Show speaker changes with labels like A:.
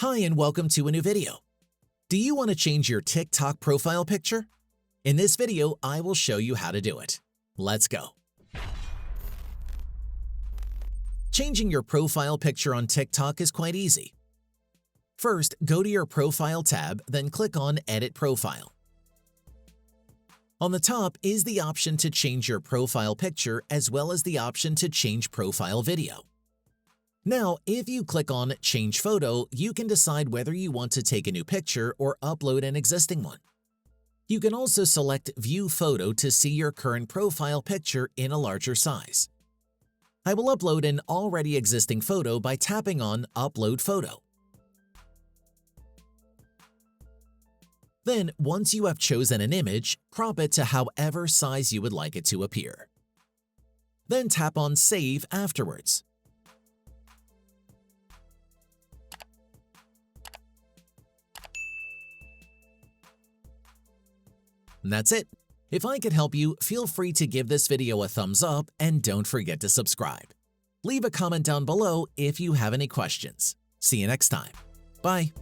A: Hi and welcome to a new video. Do you want to change your TikTok profile picture? In this video, I will show you how to do it. Let's go. Changing your profile picture on TikTok is quite easy. First, go to your Profile tab, then click on Edit Profile. On the top is the option to change your profile picture as well as the option to change profile video. Now, if you click on Change Photo, you can decide whether you want to take a new picture or upload an existing one. You can also select View Photo to see your current profile picture in a larger size. I will upload an already existing photo by tapping on Upload Photo. Then, once you have chosen an image, crop it to however size you would like it to appear. Then tap on Save afterwards. And that's it. If I could help you, feel free to give this video a thumbs up and don't forget to subscribe. Leave a comment down below if you have any questions. See you next time. Bye.